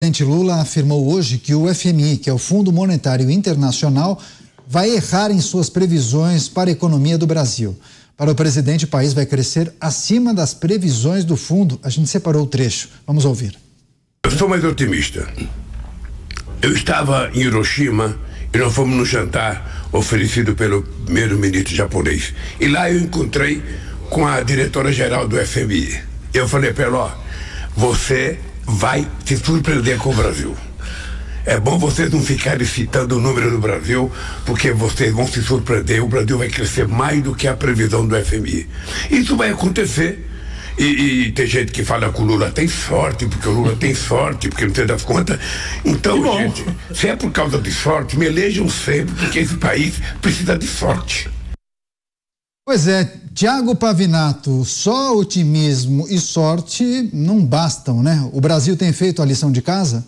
O presidente Lula afirmou hoje que o FMI, que é o Fundo Monetário Internacional, vai errar em suas previsões para a economia do Brasil. Para o presidente, o país vai crescer acima das previsões do fundo. A gente separou o trecho. Vamos ouvir. Eu sou mais otimista. Eu estava em Hiroshima e nós fomos no jantar oferecido pelo primeiro-ministro japonês. E lá eu encontrei com a diretora-geral do FMI. Eu falei para ela, ó, você vai se surpreender com o Brasil. É bom vocês não ficarem citando o número do Brasil, porque vocês vão se surpreender. O Brasil vai crescer mais do que a previsão do FMI. Isso vai acontecer. E tem gente que fala que o Lula tem sorte, porque o Lula tem sorte, porque não tem das contas. Então, gente, se é por causa de sorte, me elejam sempre, porque esse país precisa de sorte. Pois é, Tiago Pavinato, só otimismo e sorte não bastam, né? O Brasil tem feito a lição de casa?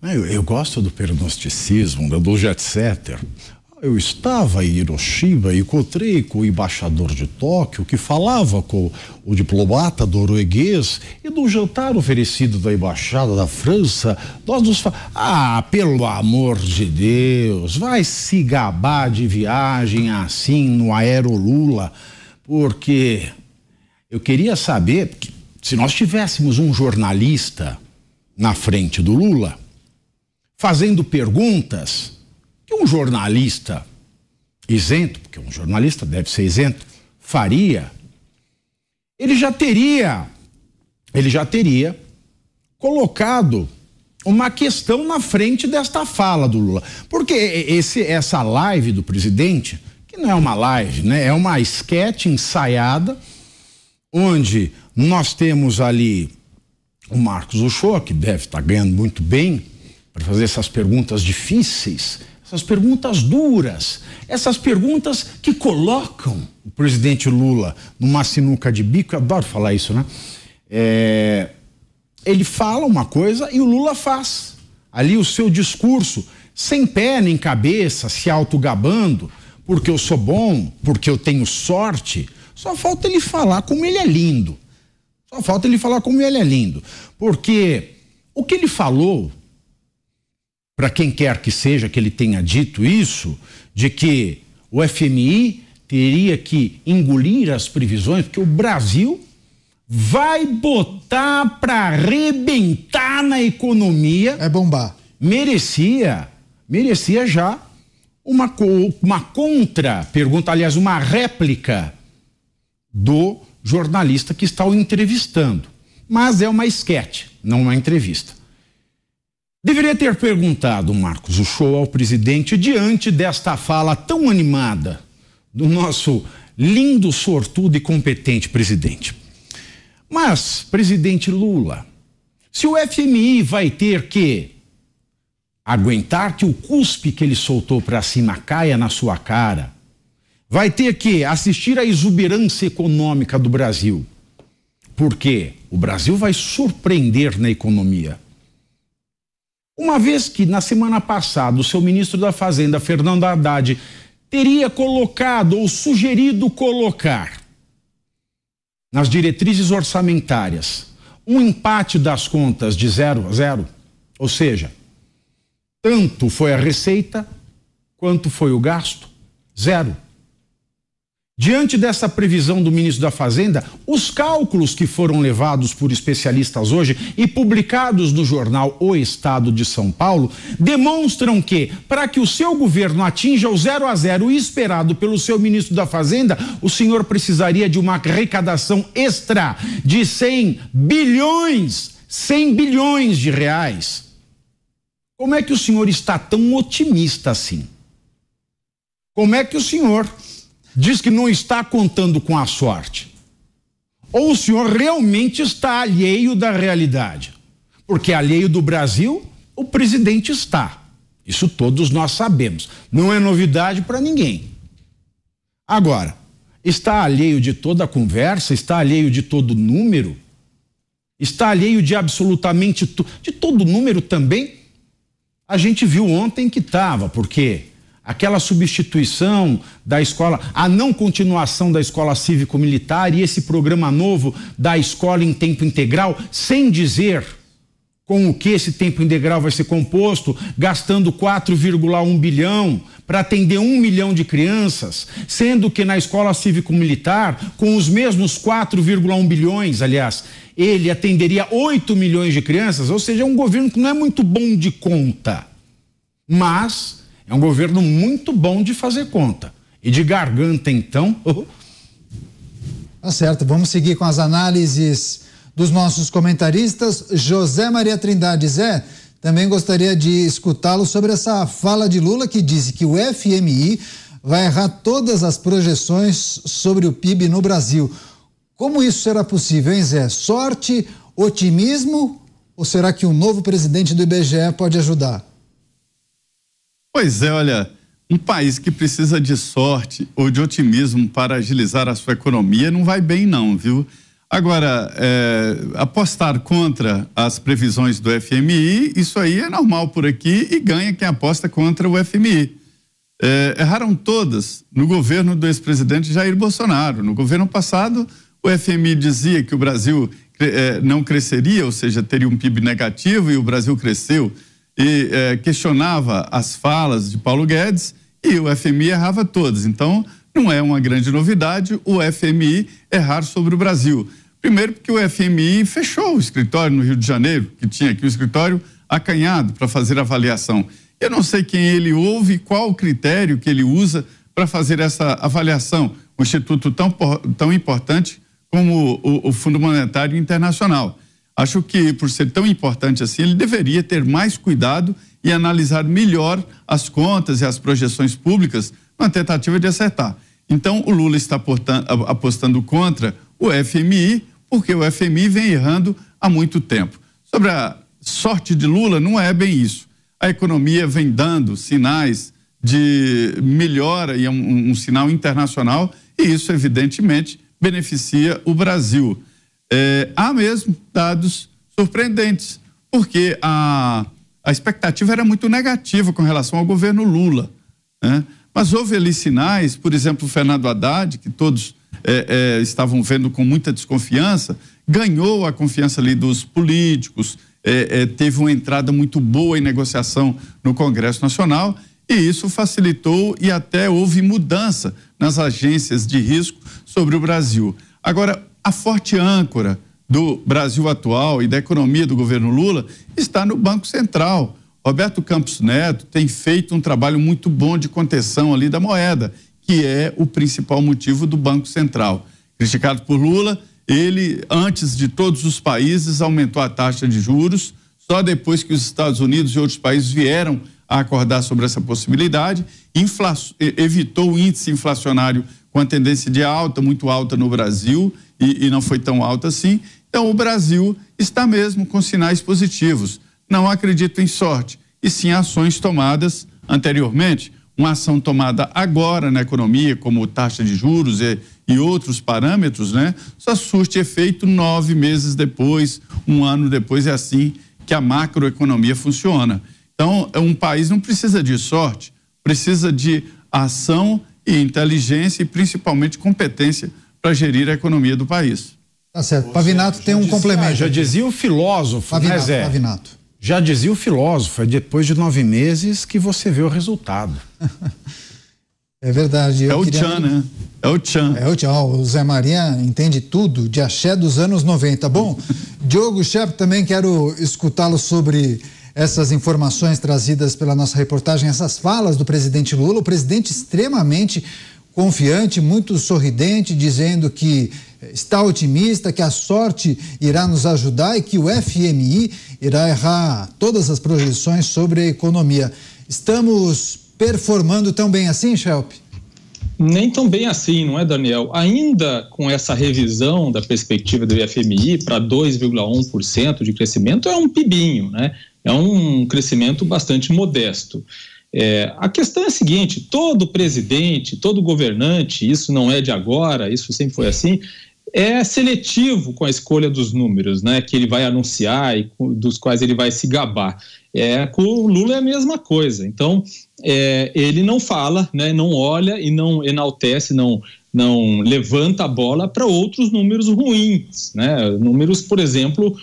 Eu gosto do prognosticismo, do jet setter. Eu estava em Hiroshima e encontrei com o embaixador de Tóquio, que falava com o diplomata norueguês, e no jantar oferecido da embaixada da França, nós nos falamos, pelo amor de Deus, vai se gabar de viagem assim no Aerolula, porque eu queria saber, se nós tivéssemos um jornalista na frente do Lula, fazendo perguntas que um jornalista isento, porque um jornalista deve ser isento, faria, ele já teria colocado uma questão na frente desta fala do Lula. Porque essa live do presidente, que não é uma live, né? É uma esquete ensaiada, onde nós temos ali o Marcos Uchoa, que deve estar ganhando muito bem, para fazer essas perguntas difíceis, essas perguntas duras, essas perguntas que colocam o presidente Lula numa sinuca de bico. Eu adoro falar isso, né? Ele fala uma coisa e o Lula faz ali o seu discurso, sem pé nem cabeça, se autogabando, porque eu sou bom, porque eu tenho sorte. Só falta ele falar como ele é lindo. Porque o que ele falou, para quem quer que seja que ele tenha dito isso, de que o FMI teria que engolir as previsões, porque o Brasil vai botar para arrebentar na economia. É bombar. Merecia já uma contra-pergunta, aliás, uma réplica do jornalista que está o entrevistando. Mas é uma esquete, não uma entrevista. Deveria ter perguntado, Marcos Uchoa, ao presidente, diante desta fala tão animada do nosso lindo, sortudo e competente presidente. Mas, presidente Lula, se o FMI vai ter que aguentar que o cuspe que ele soltou para cima caia na sua cara, vai ter que assistir à exuberância econômica do Brasil, porque o Brasil vai surpreender na economia. Uma vez que na semana passada o seu ministro da Fazenda, Fernando Haddad, teria colocado ou sugerido colocar nas diretrizes orçamentárias um empate das contas de 0 a 0, ou seja, tanto foi a receita quanto foi o gasto, 0. Diante dessa previsão do ministro da Fazenda, os cálculos que foram levados por especialistas hoje e publicados no jornal O Estado de São Paulo demonstram que, para que o seu governo atinja o 0 a 0 esperado pelo seu ministro da Fazenda, o senhor precisaria de uma arrecadação extra de 100 bilhões de reais. Como é que o senhor está tão otimista assim? Como é que o senhor diz que não está contando com a sorte? Ou o senhor realmente está alheio da realidade? Porque alheio do Brasil, o presidente está. Isso todos nós sabemos. Não é novidade para ninguém. Agora, está alheio de toda a conversa? Está alheio de todo número? Está alheio de absolutamente de todo número também? A gente viu ontem que estava, porque aquela substituição da escola, a não continuação da escola cívico-militar e esse programa novo da escola em tempo integral, sem dizer com o que esse tempo integral vai ser composto, gastando 4,1 bilhão para atender 1 milhão de crianças, sendo que na escola cívico-militar, com os mesmos 4,1 bilhões, aliás, ele atenderia 8 milhões de crianças, ou seja, é um governo que não é muito bom de conta, mas é um governo muito bom de fazer conta. E de garganta, então... Tá certo, vamos seguir com as análises dos nossos comentaristas. José Maria Trindade, Zé, também gostaria de escutá-lo sobre essa fala de Lula que disse que o FMI vai errar todas as projeções sobre o PIB no Brasil. Como isso será possível, hein, Zé? Sorte, otimismo ou será que um novo presidente do IBGE pode ajudar? Pois é, olha, um país que precisa de sorte ou de otimismo para agilizar a sua economia não vai bem não, viu? Agora, apostar contra as previsões do FMI, isso aí é normal por aqui e ganha quem aposta contra o FMI. Erraram todas no governo do ex-presidente Jair Bolsonaro. No governo passado, o FMI dizia que o Brasil não cresceria, ou seja, teria um PIB negativo, e o Brasil cresceu, e questionava as falas de Paulo Guedes, e o FMI errava todas. Então, não é uma grande novidade o FMI errar sobre o Brasil. Primeiro porque o FMI fechou o escritório no Rio de Janeiro, que tinha aqui um escritório acanhado para fazer avaliação. Eu não sei quem ele ouve e qual o critério que ele usa para fazer essa avaliação. Um instituto tão importante como o Fundo Monetário Internacional. Acho que, por ser tão importante assim, ele deveria ter mais cuidado e analisar melhor as contas e as projeções públicas na tentativa de acertar. Então, o Lula está apostando contra o FMI, porque o FMI vem errando há muito tempo. Sobre a sorte de Lula, não é bem isso. A economia vem dando sinais de melhora e é um sinal internacional, e isso, evidentemente, beneficia o Brasil. Há mesmo dados surpreendentes, porque a expectativa era muito negativa com relação ao governo Lula, né? Mas houve ali sinais, por exemplo, o Fernando Haddad, que todos estavam vendo com muita desconfiança, ganhou a confiança ali dos políticos, teve uma entrada muito boa em negociação no Congresso Nacional, e isso facilitou e até houve mudança nas agências de risco sobre o Brasil. Agora, a forte âncora do Brasil atual e da economia do governo Lula está no Banco Central. Roberto Campos Neto tem feito um trabalho muito bom de contenção ali da moeda, que é o principal motivo do Banco Central. Criticado por Lula, ele, antes de todos os países, aumentou a taxa de juros, só depois que os Estados Unidos e outros países vieram a acordar sobre essa possibilidade, evitou o índice inflacionário com a tendência de alta, muito alta no Brasil, e não foi tão alta assim. Então, o Brasil está mesmo com sinais positivos. Não acredito em sorte, e sim ações tomadas anteriormente. Uma ação tomada agora na economia, como taxa de juros e outros parâmetros, né? Só surte efeito 9 meses depois, 1 ano depois. É assim que a macroeconomia funciona. Então, um país não precisa de sorte, precisa de ação e inteligência e principalmente competência para gerir a economia do país. Tá certo. Pavinato tem um complemento. Já dizia o filósofo, Pavinato, né, Zé? Pavinato. Já dizia o filósofo, é depois de 9 meses que você vê o resultado. É verdade. Tchan, né? É o Tchan. O Zé Maria entende tudo de axé dos anos 90. Bom, Diogo Schepp, também quero escutá-lo sobre essas informações trazidas pela nossa reportagem, essas falas do presidente Lula, o presidente extremamente confiante, muito sorridente, dizendo que está otimista, que a sorte irá nos ajudar e que o FMI irá errar todas as projeções sobre a economia. Estamos performando tão bem assim, Schepp? Nem tão bem assim, não é, Daniel? Ainda com essa revisão da perspectiva do FMI para 2,1% de crescimento, é um pibinho, né? É um crescimento bastante modesto. A questão é a seguinte: todo presidente, todo governante, isso não é de agora, isso sempre foi assim, é seletivo com a escolha dos números, né, que ele vai anunciar e dos quais ele vai se gabar. Com o Lula é a mesma coisa. Então, ele não fala, né, não olha e não enaltece, não não levanta a bola para outros números ruins, né? Números, por exemplo,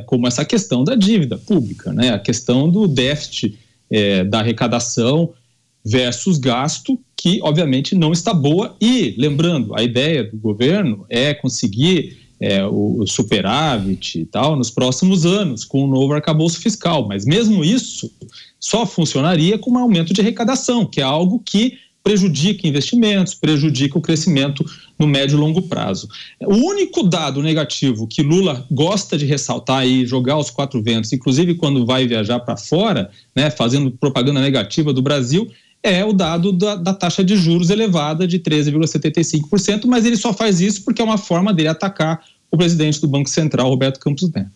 como essa questão da dívida pública, né? A questão do déficit da arrecadação versus gasto, que obviamente não está boa. E, lembrando, a ideia do governo é conseguir o superávit e tal nos próximos anos, com o novo arcabouço fiscal. Mas mesmo isso só funcionaria com um aumento de arrecadação, que é algo que prejudica investimentos, prejudica o crescimento no médio e longo prazo. O único dado negativo que Lula gosta de ressaltar e jogar aos quatro ventos, inclusive quando vai viajar para fora, né, fazendo propaganda negativa do Brasil, é o dado da taxa de juros elevada de 13,75%, mas ele só faz isso porque é uma forma dele atacar o presidente do Banco Central, Roberto Campos Neto.